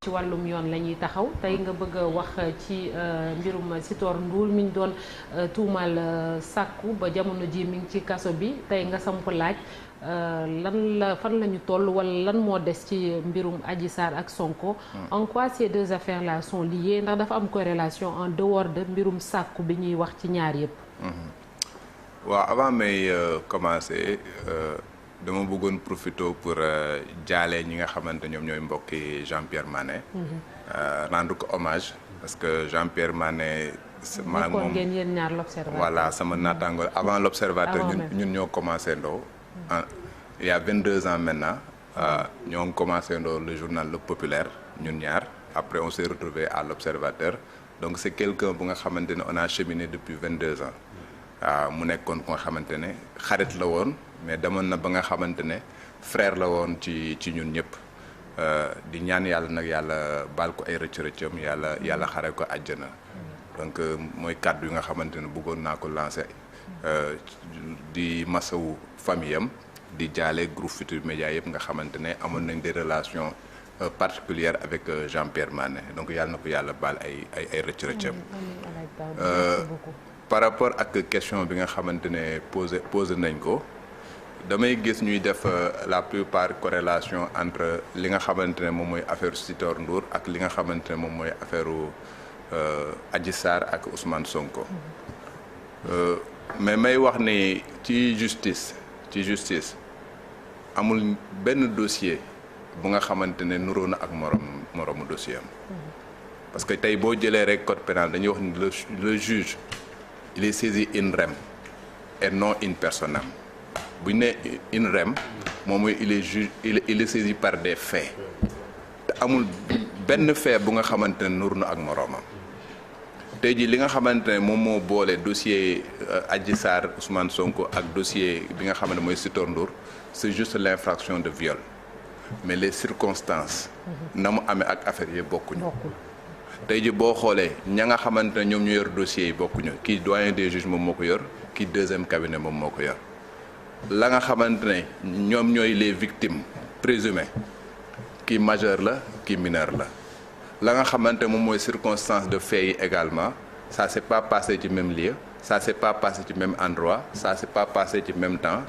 ci wàllum yoon la ñuy taxaw tey nga bëgg a wax ci mbirum Sitor Ndour mi ñu doon tuumal sàkku ba jamono ji mi ngi ci kaso bi tey nga samp laaj fan la ñu toll wala lan moo des ci mbirum Adji Sarr ak Sonko. En quoi ces deux affaires là sont liées ndax dafa am corrélation en dehors de mbirum sàkku bi ñuy wax ci ñaar yëpp. waaw avant may commencer dama bëggoon profité pour jaale ñi nga xamante ñoom ñooy mbokki Jean-Pierre Mané. Rendre ko hommage parce que Jean-Pierre Mané. maa moom ngeen yéen ñaar l'Observateur. voilà sama naataango avant l'Observateur ñun ñoo commencé ndoo il y a 22 ans maintenant ñoo ngi commencé ndoo le journal Le Populaire ñun ñaar après on s'est retrouvé à l'Observateur donc c'est quelqu'un bu nga xamante ne on a cheminé depuis 22 ans waaw mu nekkoon ku nga xamante ne xarit la woon mais demoon na ba nga xamante ne frère la woon ci ñun ñëpp di ñaan yàlla nag yàlla baal ko ay rëcc-rëccam yàlla xare ko àjjana donc mooy kàddu yi nga xamante ne bëggoon naa ko lancer di masawu famille am di jaale groupe Futurs Médias yëpp nga xamante ne amoon nañ des relations particulières avec Jean-Pierre Mané donc yàlla na ko yàlla baal ay rëcc-rëccam par rapport ak question bi nga xamante ne posé nañ ko damay gis ñuy def la plupart corrélation entre li nga xamante ne moom mooy affaire Sitor Ndour ak li nga xamante ne moom mooy affaire Adji Sarr ak Ousmane Sonko mais may wax ni ci justice amul benn dossier bu nga xamante ne nuroo na ak moromu dossier am parce que tey boo jëlee rek code pénal dañuy wax ni le juge il est saisi in rem et non in personam bu ñu nee in rem moom mooy il est saisi par des faits te amul benn fait bu nga xamante ne nur na ak moroomam tey jii li nga xamante ne moom moo boole dossier Adji Sarr Ousmane Sonko ak dossier bi nga xamante ne mooy Sitor Ndour c'est juste l'infraction de viol mais les circonstances na mu amee ak affaire yi bokkuñu tey ji boo xoolee ña nga xamante ne ñoom ñu yor dossiers yi bokkuñu kii doyen des juges moom moo ko yor kii deuxième cabinet moom moo ko yor la nga xamante ne ñoom ñooy les victimes présumées kii majeur la kii mineur la nga xamante moom mooy circonstance de fait yi également ça s'est pas passé ci même lieu ça s'est pas passé ci même endroit ça s'est pas passé ci même temps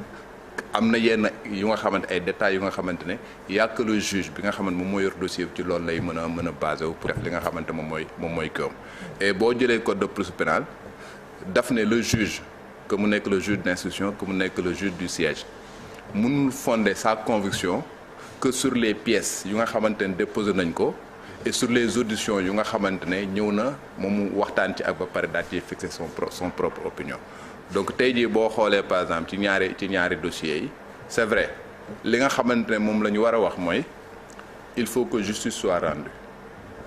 am na yenn yu nga xamante ay détails yu nga xamante ne y'a que le juge bi nga xamante moom moo yor dossier ci loolu lay mën a basé wu pour def li nga xamante moom mooy kawam et boo jëlee code de procédure pénale daf ne le juge que mu nekk le juge d'instruction que mu nekk le juge du siège mënul fonder sa conviction que sur les pièces yu nga xamante ne déposé nañ ko et sur les auditions yu nga xamante ne ñëw na moom mu waxtaan ci ak ba pare daal ci fixer son propre opinion donc tey jii boo xoolee par exemple ci ñaari dossiers yi c'est vrai li nga xamante ne moom la ñu war a wax mooy il faut que justice soit rendue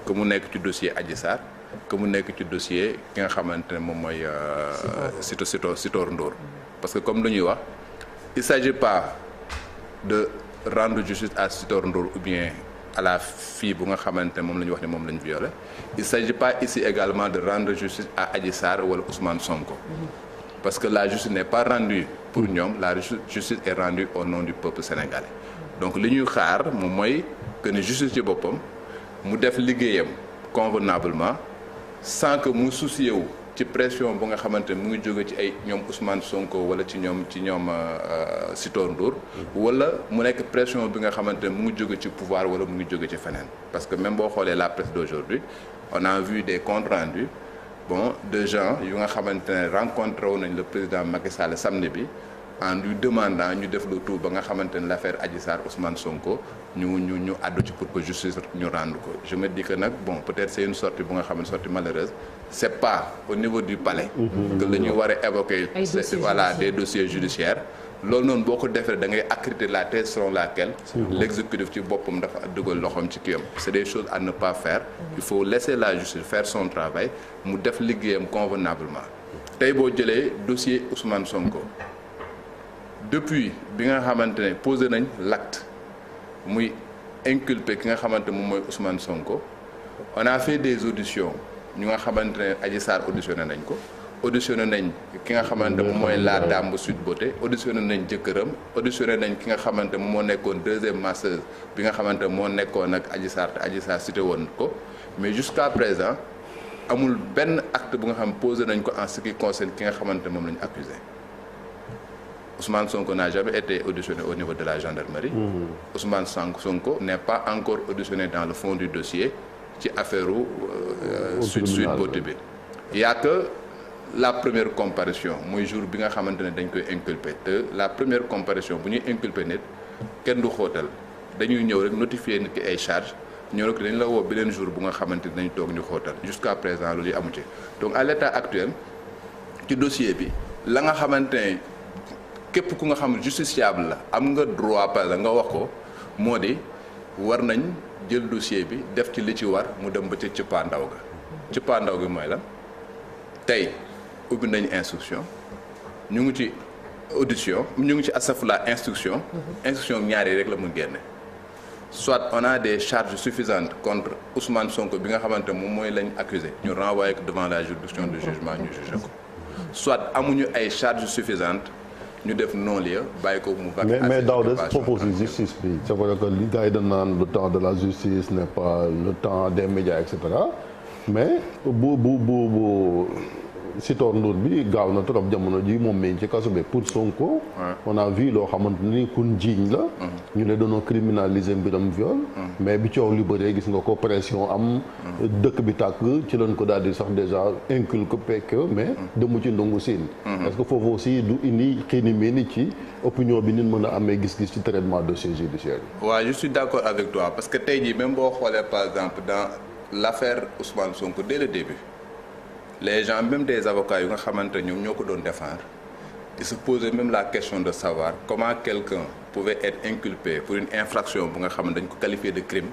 que mu nekk ci dossier Adji Sarr que mu nekk ci dossier ki nga xamante ne moom mooy Sitor Ndour parce que comme lu ñuy wax il s'agit pas de rendre justice à Sitor Ndour ou bien à la fille bu nga xamante ne moom la ñu wax ne moom la ñu violé il s'agit pas ici également de rendre justice à Adji Sarr wala Ousmane Sonko parce que la justice n'est pas rendue pour ñoom la justice est rendue au nom du peuple sénégalais donc li ñuy xaar moom mooy que ne justice ci boppam mu def liggéeyam convenablement sans que mu soucier wu ci pression bu nga xamante ne mu ngi jóge ci ay ñoom Ousmane Sonko wala ci ñoom Sitor Ndour wala mu nekk pression bi nga xamante ne mu ngi jóge ci pouvoir wala mu ngi jóge ci feneen parce que même boo xoolee la presse d'aujourd'hui on a vu des comptes rendus de gens yu nga xamante ne rencontré wu nañ le président Macky Sall samedi bi en lui demandant ñu def le tout ba nga xamante ne l'affaire Adji Sarr Ousmane Sonko ñu àddu ci pour que justice ñu rendre ko je me dis que nag peut-être c'est une sortie bu nga xam ne sortie malheureuse c'est pas au niveau du palais que la ñu war a évoquer des dossiers judiciaires loolu noonu boo ko defee da ngay accréditer la thèse selon laquelle l'exécutif ci boppam dafa dugal loxoom ci kiyam c'est des choses à ne pas faire il faut laisser la justice faire son travail mu def liggéeyam convenablement tey boo jëlee dossier Ousmane Sonko depuis bi nga xamante ne posé nañ l'acte muy inculpé ki nga xamante moom mooy Ousmane Sonko on a fait des auditions ñu nga xamante ne Adji Sarr auditionné nañ ko auditionné nañ ki nga xamante moom mooy la dame bu Sweet Beauté auditionné nañ jëkkëram auditionné nañ ki nga xamante moom moo nekkoon deuxième masseuse bi nga xamante moo nekkoon ak Adji Sarr te Adji Sarr cité woon ko mais jusqu'à présent amul benn acte bu nga xam posé nañ ko en ce qui concerne ki nga xamante moom la ñu accusé Ousmane Sonko n'a jamais été auditionné au niveau de la gendarmerie. Ousmane Sonko n'est pas encore auditionné dans le fond du dossier ci affaire Sweet Beauté bi. Il y a que la première comparution mooy jour bi nga xamante ne dañ koy inculper te la première comparution bu ñuy inculper nit kenn du xóotal dañuy ñëw rek notifier nit ki ay charges ñëw rek dañ la woo beneen jour bu nga xamante ne dañ toog ñu xóotal jusqu'à présent loolu yi amu ci donc à l'état actuel ci dossier bi la nga xamante ne képp ku nga xam justiciable la am nga droit par nga wax ko moo di war nañ jël dossier bi def ci li ci war mu dem ba ca cëppaandaw ga cëppaandaw gi mooy la tey ubbi nañ instruction ñu ngi ci audition ñu ngi ci asafula instruction ñaari rek la mu génne soit on a des charges suffisantes contre Ousmane Sonko bi nga xamante moom mooy lañ accusé ñu renvoyé ko devant la juridiction de jugement ñu jugé ko soit amuñu ay charges suffisantes ñu def non-lieu bàyyi ko mu vaquer mais Daouda propose justice bi c'est vrai que li gars yi dañ naan le temps de la justice n'est pas le temps des médias et cetera mais bu Sitor Ndour bi gaaw na trop jamono ji moom meñ ci kaso bi pour Sonko on a vu loo xamante ni kun jiiñ la ñu ne doonoo criminaliser mbiram viol mais bi coow li bëree gis nga ko pression am dëkk bi tàkk ci lañ ko daal di sax déjà inculpé que mais demu ci ndungu siin est-ce que foofu aussi du indi xëy ni ni ci opinion bi nit mën a amee gis-gis ci traitement dossier judiciaire yi waaw je suis d'accord avec toi parce que tey jii même boo xoolee par exemple dans l'affaire Ousmane Sonko dès le début les gens même des avocats yu nga xamante ñoom ñoo ko doon défendre ils se posaient même la question de savoir comment quelqu'un pouvait être inculpé pour une infraction bu nga xam ne dañ ko qualifié de crime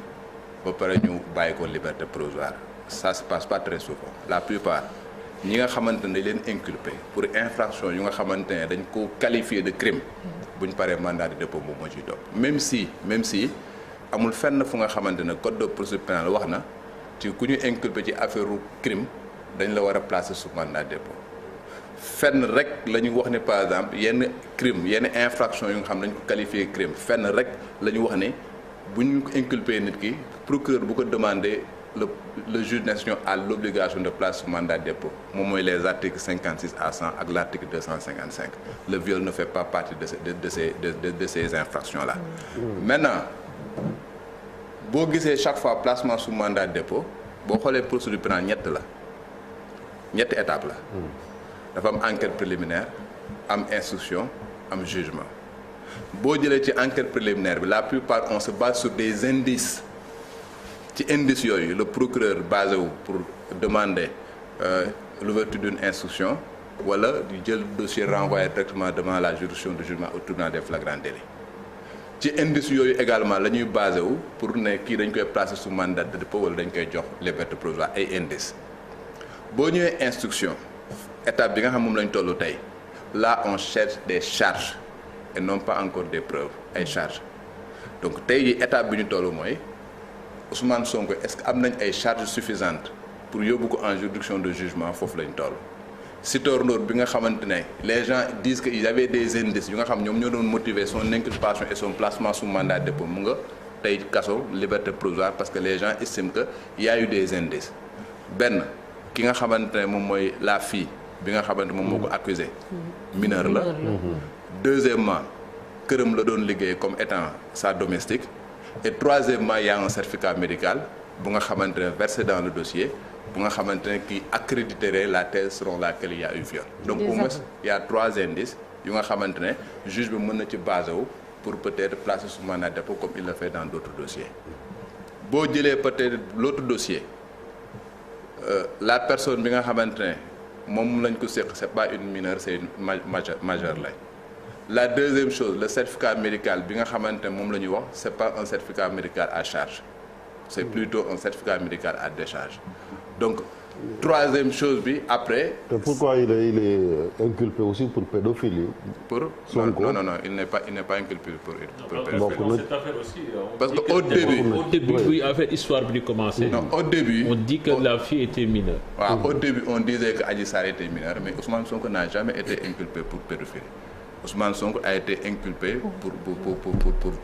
ba pare ñu bàyyi ko liberté provisoire ça se passe pas très souvent la plupart ñi nga xamante ne dañ leen inculpé pour infraction yu nga xamante ne dañ ko qualifié de crime buñ paree mandat de dépôt moom moo ciy topp même si amul fenn fu nga xamante ne code de procédure pénale wax na ci ku ñu inculpé ci affaire crime dañ la war a placer sous mandat de dépôt fenn rek la ñu wax ne par exemple yenn crime yenn infraction yu nga xam dañ ko qualifié crime fenn rek la ñu wax ne bu ñu ko inculpé nit ki procureur bu ko demandé le juge d'instruction a l'obligation de placer sous mandat de dépôt moom mooy les articles 56 à 100 ak l'article 255 le viol ne fait pas partie de ces infractions là maintenant boo gisee chaque fois placement sous mandat de dépôt boo xoolee procédure pénale ñetti étape la dafa am enquête préliminaire am instruction am jugement boo jëlee ci enquête préliminaire bi la plupart on se base sur des indices ci indices yooyu le procureur basé wu pour demander l'ouverture d'une instruction wala di jël dossier renvoyé directement devant la juridiction de jugement au tribunal des flagrants délits ci indices yooyu également la ñuy basé wu pour ne kii dañ koy placer sous mandat de dépôt wala dañ koy jox liberté provisoire ay indices boo ñëwee instruction étape bi nga xam moom lañ tollu tey là on cherche des charges et non pas encore des preuves ay charges donc tey jii étape bi ñu tollu mooy Ousmane Sonko est-ce que am nañ ay charges suffisantes pour yóbbu ko en juridiction de jugement foofu lañ toll. Sitor Ndour bi nga xamante ne les gens disent que il y avait des indices yu nga xam ñoom ñoo doon motiver son inculpation et son placement sous mandat de dépôt mu nga tey kaso liberté provisoire parce que les gens estiment que il y a eu des indices benn. ki nga xamante ne moom mooy la fille bi nga xamante moom moo ko accusé mineur la deuxièmement këram la doon liggéey comme étant sa domestique et troisièmement il y a un certificat médical bu nga xamante ne versé dans le dossier bu nga xamante ne qui accréditerait la thèse selon laquelle il y a eu viol donc au moins il y a 3 indices yu nga xamante ne juge bi mën na ci basé wu pour peut-être placer sous mandat de dépôt comme il le fait dans d'autres dossiers boo jëlee peut-être l'autre dossier la personne bi nga xamante ne moom lañ ko séq c'est pas une mineure c'est une majeure lañ la deuxième chose le certificat médical bi nga xamante ne moom la ñuy wax c'est pas un certificat médical à charge c'est plutôt un certificat médical à décharge donc troisième chose bi après. Et pourquoi il est inculpé aussi pour pédophilie. Pour Sonko. non, il n'est pas inculpé pour pédophilie. Donc, cette affaire aussi. Parce que au début, oui, en fait, histoire bi commencé. Non, au début. On dit que la fille était mineure. Au début, on disait que Adji Sarr était mineur, mais Ousmane Sonko n'a jamais été inculpé pour pédophilie. Ousmane Sonko a été inculpé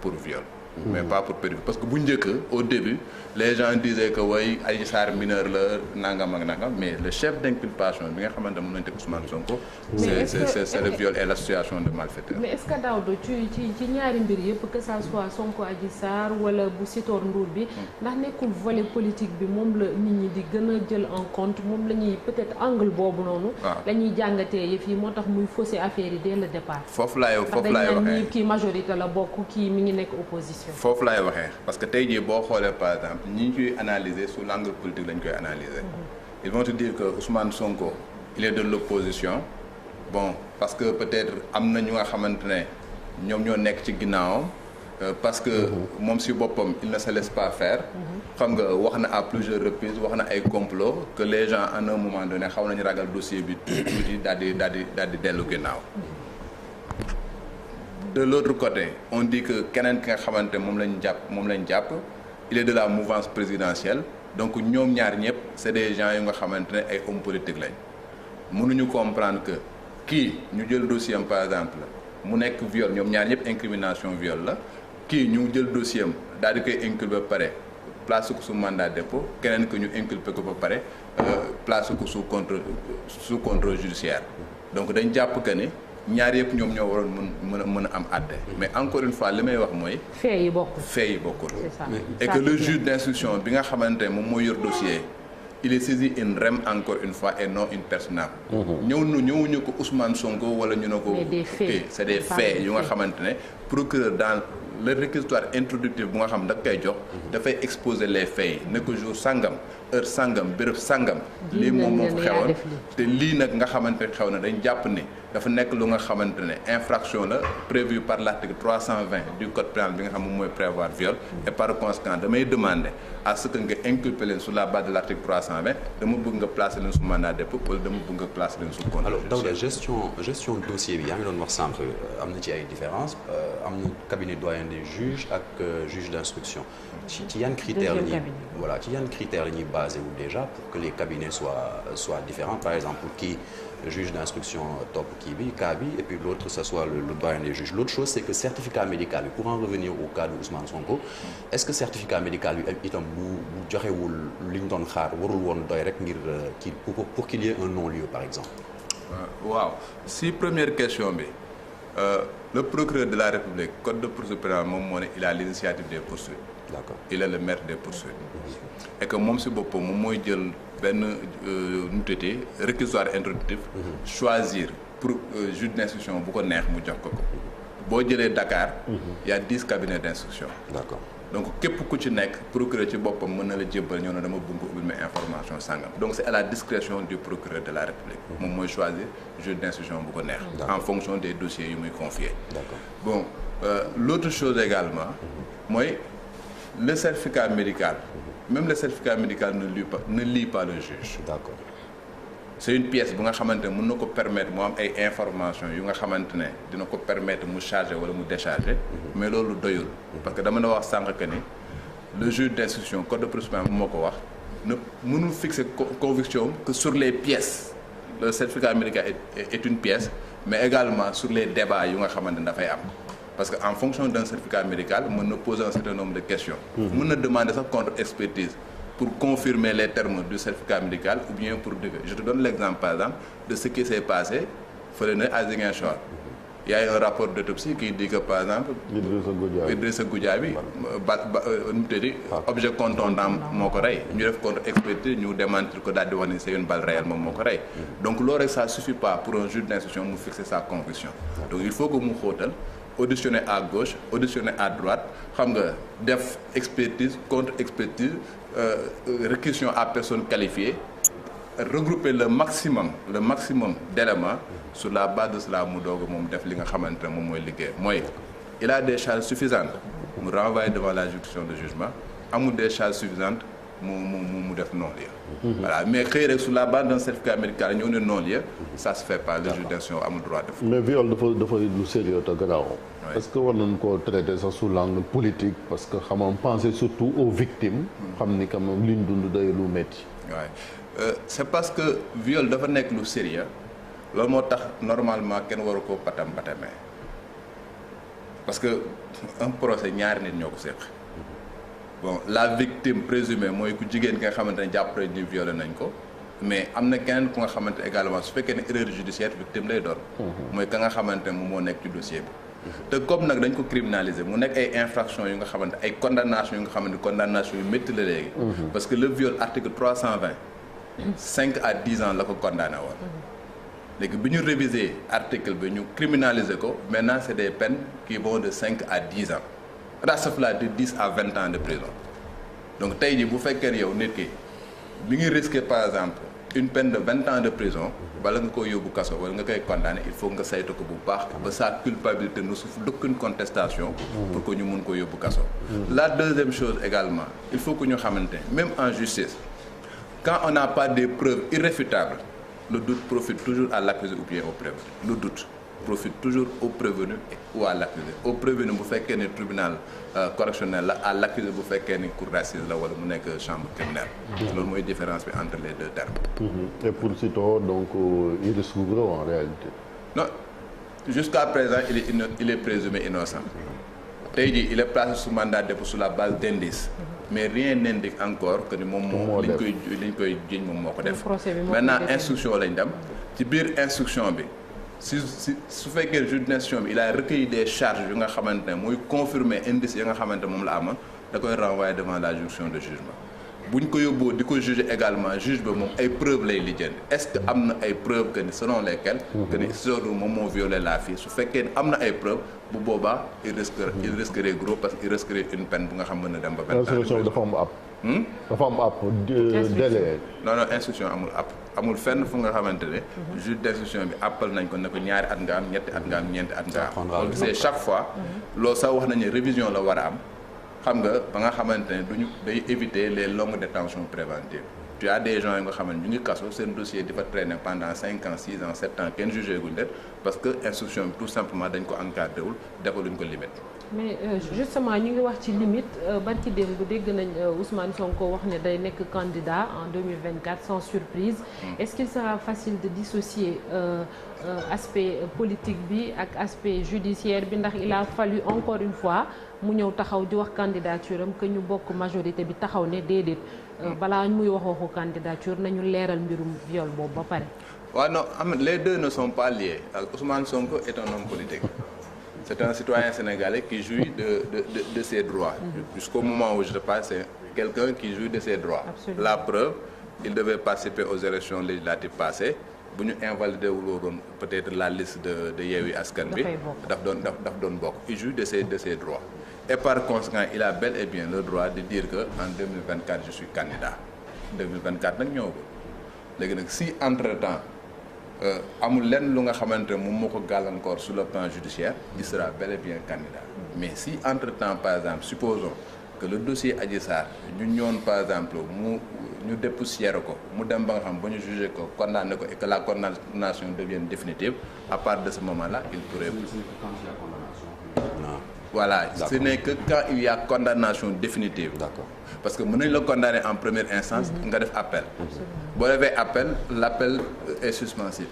pour viol. Mais pas pour pédophilie. Parce que bu njëkk au début les gens disaient que way Adji Sarr mineur la nangam ak nangam, mais le chef d'inculpation bi nga xamante ne mën nañu teg Ousmane Sonko. c'est le viol et l'association de malfaiteurs. mais est-ce que Daouda ci ñaari mbir yëpp que ça soit Sonko Adji Sarr wala bu Sitor Ndour bi ndax nekkul volet politique bi moom la nit ñi di gën a jël en compte moom la ñuy peut-être angle boobu noonu. la ñuy jàngatee yëf yi moo tax muy fausser affaire yi dès le départ. foofu laay waxee kii majorité la bokk kii mi ngi nekk opposition. foofu laay waxee parce que tey jii boo xoolee par exemple ñi ñuy analyser sous l'angle politique lañ koy analyser. Ils vont te dire que Ousmane Sonko il est de l'opposition bon parce que peut-être am na ñu nga xamante ne ñoom ñoo nekk ci ginnaawam parce que moom si boppam il ne se laisse pas faire. xam nga wax na à plusieurs reprises wax na ay complot que les gens à un moment donné xaw nañu ragal dossier bi tuuti daal di dellu ginnaaw. De l'autre côté on dit que keneen ki nga xamante moom lañ jàpp il est de la mouvance présidentielle donc ñoom ñaar ñëpp c'est des gens yu nga xamante ne ay hommes politiques lañ mënuñu comprendre que kii ñu jël dossier am par exemple mu nekk viol ñoom ñaar ñëpp incrimination viol la kii ñu jël dossier am daal di koy inculper ba pare place ko sous mandat de dépôt keneen que ñu inculper ko ba pare place ko sous contrôle judiciaire donc dañ jàpp que ni ñaar yëpp ñoom ñoo waroon mën a am àtte mais encore une fois li may wax mooy. fait yi bokkul c'est ça et que le juge d'instruction bi nga xamante ne moom moo yor dossier il est saisi in rem encore une fois et non in persona. ñëwuñu ko Ousmane Sonko wala ñu ne ko. c'est des faits yu nga xamante ne procureur dans le réquisitoire introductif bu nga xam da koy jox. dafay exposer les faits yi ne ko jour sangam heure sangam béréb sangam. lii moom moo fa xewoon te lii nag nga xamante ne xew na dañ jàpp ni. dafa nekk lu nga xamante ne infraction la prévue par l'article 320 du code pénal bi nga xam moom mooy prévoir viol et par conséquent damay demander à ce que nga inculper leen sur la base de l'article 320 dama bëgg nga placer leen sous mandat de dépôt wala dama bëgg nga placer leen sous contrôle. Alors Daouda gestion dossier bi yaa ngi doon wax sànq am na ci ay différences am na cabinet doyen des juges ak juge d'instruction ci yan critères la ñuy ci yan critères la ñuy basé wu déjà pour que les cabinets soient différents par exemple pour kii juge d'instruction topp kii bi cas bi et puis l'autre ça soit le doyen des juges. L'autre chose c'est que certificat médical bi pour en revenir au cas de Ousmane Sonko est-ce que certificat médical bi itam bu joxewul li ñu doon xaar warul woon doy rek ngir kii pour qu'il y ait un non-lieu par exemple. waaw si première question bi le procureur de la République code de procédure pénale moom moo ne il a l'initiative des poursuites. D'accord. Il est le maître des poursuites. Et que moom si boppam moom mooy jël benn nu tuddee réquisitoire introductif. choisir pour juge d'instruction bu ko neex mu jox ko boo jëlee Dakar. Il y a 10 cabinets d'instruction. D'accord. Donc képp ku ci nekk procureur ci boppam mën na la jébbal ñëw na dama bëgg ko ubbil ma information sangam donc c'est à la discrétion du procureur de la République. moom mooy choisir juge d'instruction bu ko neex. en fonction des dossiers yu muy confier. D'accord. Bon l'autre chose également mooy le certificat médical. Même le certificat médical ne lit pas le juge. D'accord. C'est une pièce bu nga xamante ne mën na ko permettre mu am ay informations yu nga xamante ne dina ko permettre mu charger wala mu décharger. mais loolu doyul. parce que dama la wax sànq que ni le juge d'instruction code de procédure pénale moo ko wax ne mënul fixer conviction que sur les pièces le certificat médical est une pièce mais également sur les débats yu nga xamante ne dafay am. Parce que en fonction d'un certificat médical mën na poser un certain nombre de questions. mën na demander sax contre-expertise pour confirmer les termes du certificat médical ou bien pour dire je te donne l'exemple par exemple de ce qui s'est passé fële na à Ziguinchor. Il y a un rapport d'autopsie qui dit que par exemple. Idrissa Goudiaby objet contondant moo ko rey. ñu def contre-expertise ñu démentir ko daal di wax ni c'est une balle réelle moom moo ko rey. donc loolu rek ça suffit pas pour un juge d'instruction mu fixer sa conviction. donc il faut que mu xóotal. auditionner à gauche auditionner à droite xam nga def expertise contre-expertise réquisition à personne qualifiée regrouper le maximum d'éléments sur la base de cela mu doog moom def li nga xamante ne moom mooy liggéey mooy il a des charges suffisantes mu renvoyer devant la juridiction de jugement amul des charges suffisantes mu def non-lieu. Voilà mais xëy rek sur la base d'un certificat médical ñëw ne non-lieu ça se fait pas. Le juge d'instruction amul droit def. mais viol dafa lu sérieux te garaaw. est-ce que war nañu koo traiter sax sous l'angle politique parce que xam nga penser surtout aux victimes. xam ni quand même li ñu dund day lu métti. waaw c'est parce que viol dafa nekk lu sérieux loolu moo tax normalement kenn waru koo patamee parce que un procès ñaari nit ñoo ko seq. bon la victime présumée mooy ku jigéen ki nga xamante ne jàpp nañ ni violé nañ ko mais am na keneen ku nga xamante également su fekkee ne erreur judiciaire victime lay doon. mooy ka nga xamante ne moom moo nekk ci dossier bi. te comme nag dañ ko criminaliser mu nekk ay infractions yu nga xamante ay condamnation yu nga xamante condamnation yu métti la léegi. parce que le viol article 320. 5 à 10 ans la ko condamné woon. léegi bi ñu réviser article bi ñu criminaliser ko maintenant c'est des peines qui vont de 5 à 10 ans. rasafla de 10 à 20 ans de prison donc tey jii bu fekkee yow nit ki mi ngi risquer par exemple une peine de 20 ans de prison bala nga koy yóbbu kaso wala nga koy condamner il faut nga saytu ko bu baax ba sa culpabilité ne souffre d'aucune contestation pour que ñu mun ko yóbbu kaso. La deuxième chose également il faut que ñu xamante même en justice quand on n'a pas des preuves irréfutables le doute profite toujours à l'accusé ou bien au prévenu. Le doute profite toujours au prévenu ou à l'accusé. Au prévenu bu fekkee ne tribunal correctionnel la à l'accusé bu fekkee ne cour d'assises la wala mu nekk chambre criminelle. loolu mooy différence bi entre les deux termes. Et pour Sitor donc il risque gros en réalité. Non jusqu'à présent il est présumé innocent. Tey jii il est placé sous mandat de dépôt sur la base d'indices. mais rien n'indique encore que ni moom moo liñ koy jiiñ moom moo ko def. maintenant instruction lañ dem ci biir instruction bi. su fekkee juge d'instruction bi il a recueilli des charges yu nga xamante ne muy confirmer indice yi nga xamante moom la amoon da koy renvoyer devant la juridiction de jugement bu ñu ko yóbboo di ko juger également juge ba moom ay preuves lay lijjanti est-ce que am na ay preuves que ni selon lesquelles que ni Sitor moom moo violé la fille su fekkee ni am na ay preuves bu boobaa il risquerait gros parce qu'il risquerait une peine bu nga xam mën na dem ba 20 ans. instruction dafa am ab. dafa am ab délai. non instruction amul ab amul fenn fu nga xamante ne juge d'instruction bi appal nañ ko ne ko ñaari at nga am ñetti at nga am ñeenti at nga am loolu c'est chaque fois loolu sax wax nañu révision la war a am xam nga ba nga xamante ne duñu day éviter les longues détentions préventives tu as des gens yi nga xamante ñu ngi kaso seen dossier di fa traîner pendant 5 ans 6 ans 7 ans kenn jugé guñ leen parce que instruction bi tout simplement dañ ko encadré wul defaluñ ko limite. mais justement ñu ngi wax ci limite barki démb dégg nañ Ousmane Sonko wax ne day nekk candidat en 2024 sans surprise. Est-ce qu'il sera facile de dissocier aspect politique bi ak aspect judiciaire bi ndax il a fallu encore une fois mu ñëw taxaw di wax candidature am que ñu bokk majorité bi taxaw ne déedéet balaa muy wax waxu candidature nañu leeral mbirum viol boobu ba pare. waaw non les deux ne sont pas liés Ousmane Sonko est un homme politique. C'est un citoyen sénégalais qui jouit de ses droits. Jusqu'au moment où je te parle, c'est quelqu'un qui jouit de ses droits. Absolument. La preuve, il devait participer aux élections législatives passées. Bu ñu invalidé wuloon peut-être la liste de Yewwi Askan Wi. daf doon bokk. Il jouit de ses droits. Et par conséquent, il a bel et bien le droit de dire que en 2024 je suis candidat. 2024 nag ñëwagul. Léegi nag si entre-temps. amul lenn lu nga xamante ne moom moo ko gàllankoor sur le plan judiciaire il sera bel et bien candidat mais si entre-temps par exemple supposons que le dossier Adji Sarr ñu ñoon par exemple ñu dépoussiérer ko mu dem ba nga xam ba ñu juger ko condamné ko et que la condamnation devienne définitive à partir de ce moment-là il pourrait voilà ce n'est que quand il y a condamnation définitive. D'accord. Parce que mën nañ la condamner en première instance nga def appel boo defee appel l'appel est suspensif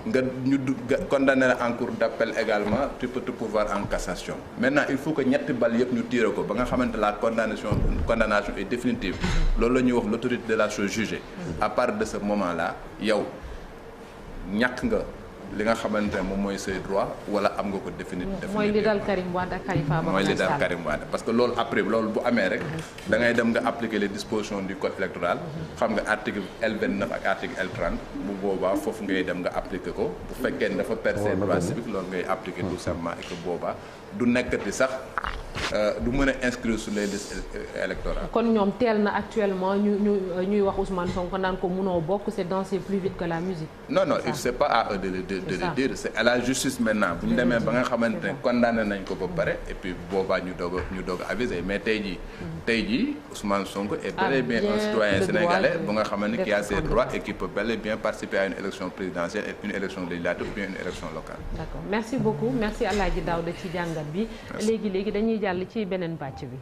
nga ñu condamner la en cours d'appel également tu peux te pourvoir en cassation maintenant il faut que ñetti bal yëpp ñu tirer ko ba nga xamante la condamnation est définitive loolu la ñuy wax l'autorité de la chose jugée à partir de ce moment là yow ñàkk nga li nga xamante ne moom mooy say droit wala am nga ko définitivement. mooy li dal Karim Wade ak Khalifa Ababacar Sall. mooy li dal Karim Wade parce que loolu après loolu bu amee rek da ngay dem nga appliquer les dispositions du code électoral xam nga article L29 ak article L30 bu boobaa foofu ngay dem nga appliquer ko bu fekkee ne dafa perdre ses droits civiques loolu ngay appliquer tout simplement et que boobaa du nekkati sax du mën a inscrire sur les listes électorales. kon ñoom teel na actuellement ñuy wax Ousmane Sonko naan ko mënoo bokk c'est danser plus vite que la musique. non c'est pas à eux de le dire c'est à la justice maintenant bu ñu demee ba nga xamante ne condamné nañ ko ba pare et puis boobaa ñu doog a aviser mais tey jii Ousmane Sonko est bel et bien un citoyen sénégalais bu nga xamante ne qui a ses droits et qui peut bel et bien participer à une élection présidentielle et une élection législative ou bien une élection locale. D'accord merci beaucoup merci Alaaji Daouda ci jàngat bi. léegi dañuy jàll ci beneen pàcc bi.